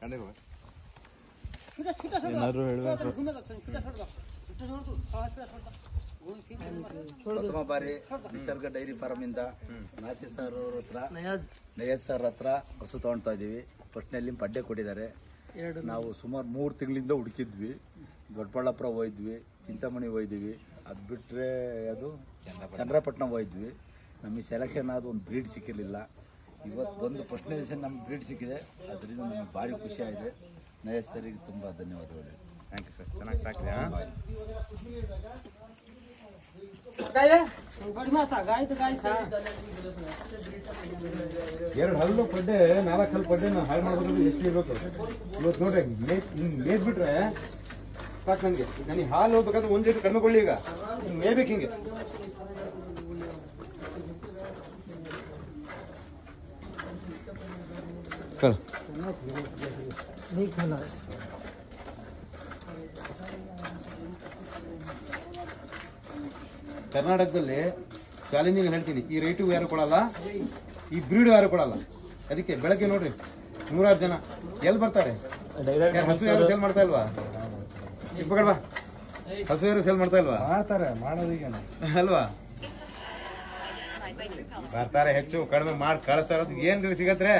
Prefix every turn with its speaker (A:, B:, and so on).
A: ಏನಾದ್ರು ಹೇಳ್ಬೇಕು.
B: ಪ್ರಥಮ ಬಾರಿ ನಿಸರ್ಗ ಡೈರಿ ಫಾರ್ಮ್ ಇಂದ ನಾಸಿರ್ ಸರ್ ಅವ್ರ ಹತ್ರ ನಯಜ್ ಸರ್ ಹತ್ರ ಹಸು ತಗೊಳ್ತಾ ಇದೀವಿ. ಫಸ್ಟ್ನಲ್ಲಿ ಪಡ್ಡೆ ಕೊಟ್ಟಿದ್ದಾರೆ. ನಾವು ಸುಮಾರು 3 ತಿಂಗಳಿಂದ ಹುಡುಕಿದ್ವಿ. ದೊಡ್ಡಬಳ್ಳಾಪುರ ಹೋಯ್ದ್ವಿ, ಚಿಂತಾಮಣಿ ಹೋಯ್ದ್ವಿ, ಅದು ಬಿಟ್ಟರೆ ಅದು ಚಂದ್ರಪಟ್ಟಣ ಹೋಯ್ದ್ವಿ. ನಮಗೆ ಸೆಲೆಕ್ಷನ್ ಆದ ಒಂದು ಬ್ರೀಡ್ ಸಿಕ್ಕಿರಲಿಲ್ಲ. ಇವತ್ತು ಬಂದು ಫಸ್ಟ್ನೇ ದಿವಸ ನಮ್ಗೆ ಬ್ರೀಡ್ ಸಿಕ್ಕಿದೆ. ಅದರಿಂದ ನಮಗೆ ಭಾರಿ ಖುಷಿ ಆಗಿದೆ. ನಯಜ್ ಸರಿಗೆ ತುಂಬ ಧನ್ಯವಾದಗಳು.
A: Thank you sir. ಚೆನ್ನಾಗಿ ಸಾಕಿದೆ.
C: ಎರಡು ಹಲ್ಲು ಪಡ್ಡೆ 4 ಹಲ್ಲು ಪಡ್ಡೆನ ಹಾಳು ಮಾಡೋದ್ರಲ್ಲಿ ಎಷ್ಟು ಇರ್ಬೇಕು ಇವತ್ತು ನೋಡ್ರಿ. ಮೇದ್ಬಿಟ್ರೆ ಸಾಕು ನನಗೆ ಹಾಲು ಹೋಗ್ಬೇಕಾದ್ರೆ 1 ಲೀಟರ್ ಕಡಿಮೆ ಕೊಳ್ಳಿ. ಈಗ ಮೇಯ್ಬೇಕು ಹಿಂಗೆ. ಕರ್ನಾಟಕದಲ್ಲಿ ಚಾಲೆಂಜಿಂಗ್ ಹೇಳ್ತೀನಿ, ಈ ರೇಟು ಯಾರು ಕೊಡಲ್ಲ, ಈ ಬ್ರೀಡ್ ಯಾರು ಕೊಡಲ್ಲ. ಅದಕ್ಕೆ ಬೆಳಗ್ಗೆ ನೋಡ್ರಿ 100 ಜನ ಎಲ್ಲಿ ಬರ್ತಾರೆ. ಹಸು ಯಾರು ಸೇಲ್ ಮಾಡ್ತಾ ಇಲ್ವಾ? ಬಾ, ಹಸು ಯಾರು ಸೇಲ್ ಮಾಡ್ತಾ ಇಲ್ವಾ? ಮಾಡ್ತಾರೆ, ಮಾಡೋದೀಗ ಅಲ್ವಾ? ಬರ್ತಾರೆ, ಹೆಚ್ಚು ಕಡಿಮೆ ಮಾಡಿ ಕಳಿಸ್ತಾರೆ. ಏನ್ ಸಿಗತ್ರೆ?